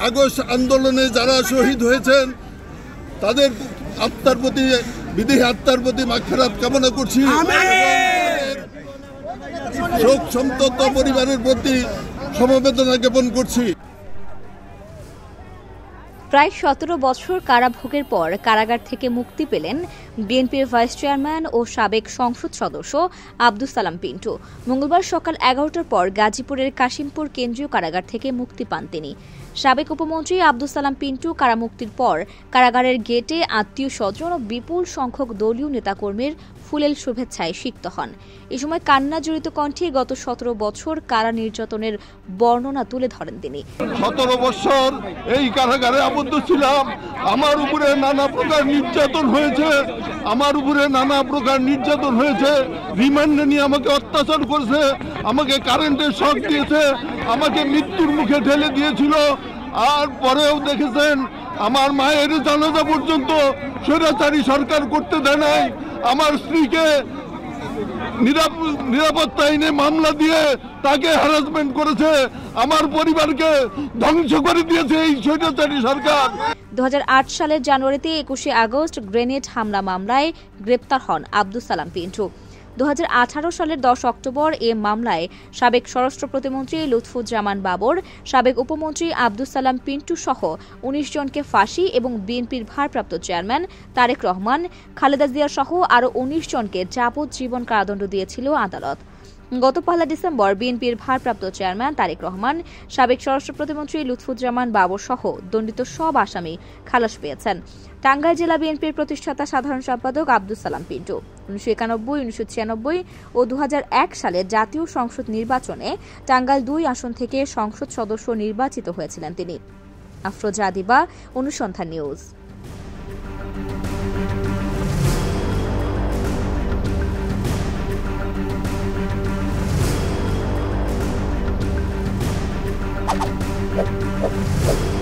August আন্দোলনে যারা শহীদ হয়েছেন তাদের আত্মার প্রতি বিদেহী আত্মার প্রতি মাগফিরাত কামনা করছি। শোক সন্তপ্ত পরিবারের প্রতি সমবেদনা জ্ঞাপন করছি। প্রায় 17 বছর কারাভোগের পর কারাগার থেকে মুক্তি পেলেন বিএনপির ভাইস চেয়ারম্যান ও সাবেক সংসদ সদস্য আব্দুস সালাম পিন্টু। মঙ্গলবার সকাল 11টার পর গাজীপুরের কাশিমপুর কেন্দ্রীয় কারাগার থেকে মুক্তি পান তিনি। সাবেক উপমন্ত্রী আব্দুস সালাম পিন্টু কারামুক্তির পর কারাগারের গেটে আত্মীয় স্বজন ও বিপুল সংখ্যক দলীয় নেতাকর্মীর ফুলেল শুভেচ্ছায় সিক্ত হন। এ সময় কান্না জড়িত কণ্ঠে গত 17 বছর কারা নির্যাতনের বর্ণনা তুলে ধরেন তিনি। 17 বছর এই কারাগারে আবদ্ধ ছিলাম। আমার উপরে নানা প্রকার নির্যাতন হয়েছে, রিমান্ডে নিয়ে আমাকে অত্যাচার করেছে, আমাকে কারেন্টের শক দিয়েছে, আমাকে মৃত্যুর মুখে ঠেলে দিয়েছিল। আর পরেও দেখেছেন আমার মায়ের জানাজা পর্যন্ত স্বৈরাচারী সরকার করতে দেয় নাই। আমার স্ত্রীকে নিরাপত্তা আইনে মামলা দিয়ে তাকে হ্যারাসমেন্ট করেছে, আমার পরিবারকে ধ্বংস করে দিয়েছে এই স্বৈরাচারী সরকার। 2008 সালের জানুয়ারিতে 21শে আগস্ট গ্রেনেড হামলা মামলায় গ্রেপ্তার হন আব্দুস সালাম পিন্টু। 2018 সালের 10 অক্টোবর এ মামলায় সাবেক স্বরাষ্ট্র প্রতিমন্ত্রী লুৎফুজ্জামান বাবর, সাবেক উপমন্ত্রী আব্দুস সালাম পিন্টু সহ 19 জনকে ফাঁসি এবং বিএনপির ভারপ্রাপ্ত চেয়ারম্যান তারেক রহমান, খালেদা জিয়া সহ আরও 19 জনকে যাবজ্জীবন কারাদণ্ড দিয়েছিল আদালত। গত 1 ডিসেম্বর বিএনপির ভারপ্রাপ্ত চেয়ারম্যান তারেক রহমান, সাবেক স্বরাষ্ট্র প্রতিমন্ত্রী লুৎফুজ্জামান বাবর সহ দণ্ডিত সব আসামি খালাস পেয়েছেন। টাঙ্গাইল জেলা বিএনপির প্রতিষ্ঠাতা সাধারণ সম্পাদক আব্দুস সালাম পিন্টু 1991, 1996 ও 2001 সালে জাতীয় সংসদ নির্বাচনে টাঙ্গাইল 2 আসন থেকে সংসদ সদস্য নির্বাচিত হয়েছিলেন তিনি। আফরোজা দিবা, অনুসন্ধান নিউজ। What?